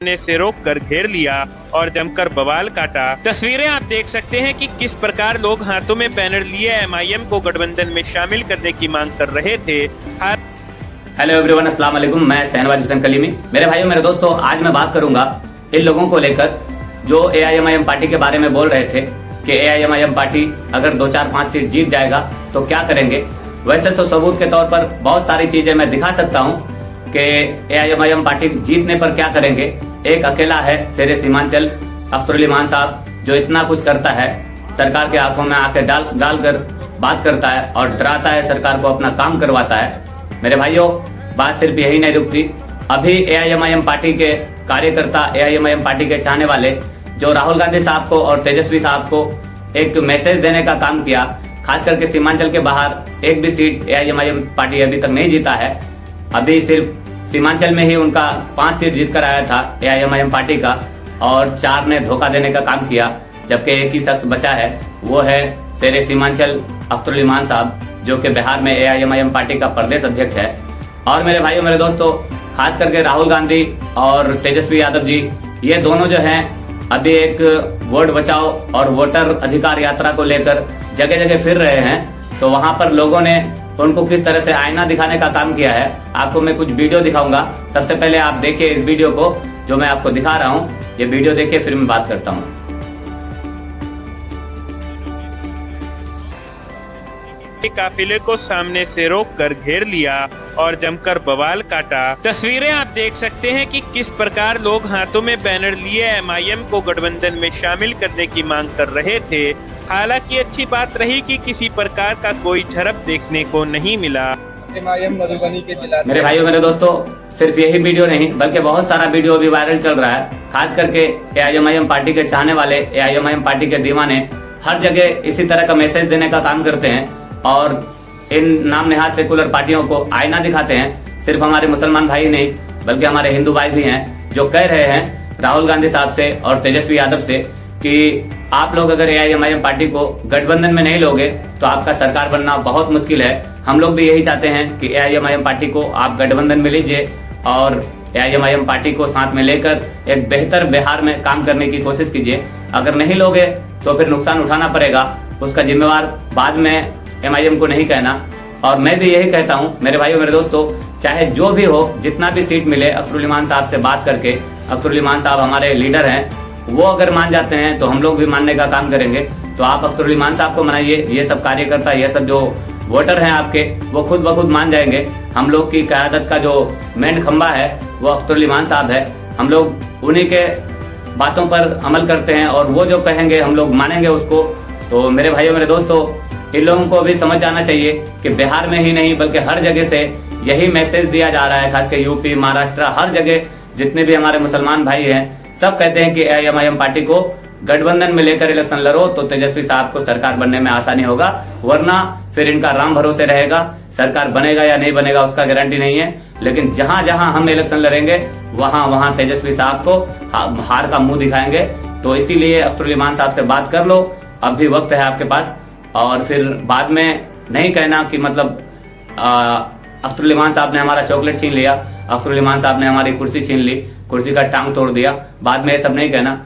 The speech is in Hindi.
ने से रोककर घेर लिया और जमकर बवाल काटा। तस्वीरें आप देख सकते हैं कि किस प्रकार लोग हाथों में बैनर लिए एमआईएम को गठबंधन में शामिल करने की मांग कर रहे थे। हेलो एवरीवन, अस्सलाम वालेकुम। मैं शहनवाज हुसैन कलीमी। मेरे भाइयों मेरे दोस्तों, आज मैं बात करूंगा इन लोगों को लेकर जो एआईएमआईएम पार्टी के बारे में बोल रहे थे कि एआईएमआईएम पार्टी अगर 2, 4, 5 सीट जीत जाएगा तो क्या करेंगे। वैसे तो सबूत के तौर पर बहुत सारी चीजें मैं दिखा सकता हूँ कि एआईएमआईएम पार्टी जीतने पर क्या करेंगे। एक अकेला है शेरे सीमांचल अख्तर अली मान साहब, जो इतना कुछ करता है, सरकार के आंखों में आंखें डाल कर बात करता है और डराता है, सरकार को अपना काम करवाता है। मेरे भाइयों, बात सिर्फ यही नहीं रुकती। अभी एआईएमआईएम पार्टी के कार्यकर्ता, एआईएमआईएम पार्टी के चाहने वाले जो राहुल गांधी साहब को और तेजस्वी साहब को एक मैसेज देने का काम किया, खास करके सीमांचल के बाहर एक भी सीट एआईएमआईएम पार्टी अभी तक नहीं जीता है। अभी सिर्फ सीमांचल में ही उनका 5 सीट जीत कर आया था एआईएमआईएम पार्टी का, और 4 ने धोखा देने का काम किया, जबकि एक ही शख्स बचा है, वो है शेरे सीमांचल अख्तर अली मान साहब, जो कि बिहार में एआईएमआईएम पार्टी का प्रदेश अध्यक्ष है। और मेरे भाइयों मेरे दोस्तों, खास करके राहुल गांधी और तेजस्वी यादव जी, ये दोनों जो हैं अभी एक वोट बचाओ और वोटर अधिकार यात्रा को लेकर जगह जगह फिर रहे हैं। तो वहां पर लोगों ने उनको किस तरह से आईना दिखाने का काम किया है, आपको मैं कुछ वीडियो दिखाऊंगा। सबसे पहले आप देखिए इस वीडियो को जो मैं आपको दिखा रहा हूँ। ये वीडियो देखिए, फिर मैं बात करता हूँ। काफिले को सामने से रोककर घेर लिया और जमकर बवाल काटा। तस्वीरें आप देख सकते हैं कि किस प्रकार लोग हाथों में बैनर लिए एमआईएम को गठबंधन में शामिल करने की मांग कर रहे थे। हालांकि अच्छी बात रही कि किसी प्रकार का कोई झड़प देखने को नहीं मिला। एमआईएम मधुबनी के जिला मेरे भाइयों मेरे दोस्तों, सिर्फ यही वीडियो नहीं बल्कि बहुत सारा वीडियो भी वायरल चल रहा है। खास करके एआईएमआईएम पार्टी के चाहने वाले, एआईएमआईएम पार्टी के दीवाने हर जगह इसी तरह का मैसेज देने का काम करते हैं और इन नाम नेहाद सेकुलर पार्टियों को आईना दिखाते हैं। सिर्फ हमारे मुसलमान भाई नहीं बल्कि हमारे हिंदू भाई भी हैं, जो कह रहे हैं राहुल गांधी साहब से और तेजस्वी यादव से कि आप लोग अगर एआईएमआईएम पार्टी को गठबंधन में नहीं लोगे तो आपका सरकार बनना बहुत मुश्किल है। हम लोग भी यही चाहते हैं कि एआईएमआईएम पार्टी को आप गठबंधन में लीजिए और एआईएमआईएम पार्टी को साथ में लेकर एक बेहतर बिहार में काम करने की कोशिश कीजिए। अगर नहीं लोगे तो फिर नुकसान उठाना पड़ेगा, उसका जिम्मेवार बाद में एमआईएम को नहीं कहना। और मैं भी यही कहता हूं मेरे भाइयों मेरे दोस्तों, चाहे जो भी हो, जितना भी सीट मिले, अख्तर अली मान साहब से बात करके, अख्तर अली मान साहब हमारे लीडर हैं, वो अगर मान जाते हैं तो हम लोग भी मानने का काम करेंगे। तो आप अख्तर अली मान साहब को मनाइए, ये सब कार्यकर्ता, ये सब जो वोटर हैं आपके, वो खुद ब खुद मान जाएंगे। हम लोग की क़यादत का जो मेन खंबा है वो अख्तर अली मान साहब है। हम लोग उन्हीं के बातों पर अमल करते हैं और वो जो कहेंगे हम लोग मानेंगे उसको। तो मेरे भाइयों मेरे दोस्तों, इन लोगों को भी समझ जाना चाहिए कि बिहार में ही नहीं बल्कि हर जगह से यही मैसेज दिया जा रहा है। खासकर यूपी, महाराष्ट्र, हर जगह जितने भी हमारे मुसलमान भाई हैं, सब कहते हैं कि एआईएमआईएम पार्टी को गठबंधन में लेकर इलेक्शन लड़ो तो तेजस्वी साहब को सरकार बनने में आसानी होगा, वरना फिर इनका राम भरोसे रहेगा। सरकार बनेगा या नहीं बनेगा उसका गारंटी नहीं है, लेकिन जहां जहां हम इलेक्शन लड़ेंगे वहां वहां तेजस्वी साहब को हार का मुंह दिखाएंगे। तो इसीलिए अख्तर अली मान साहब से बात कर लो, अब भी वक्त है आपके पास। और फिर बाद में नहीं कहना कि मतलब अख्तर अली मान साहब ने हमारा चॉकलेट छीन लिया, अख्तर अली मान साहब ने हमारी कुर्सी छीन ली, कुर्सी का टांग तोड़ दिया। बाद में ये सब नहीं कहना।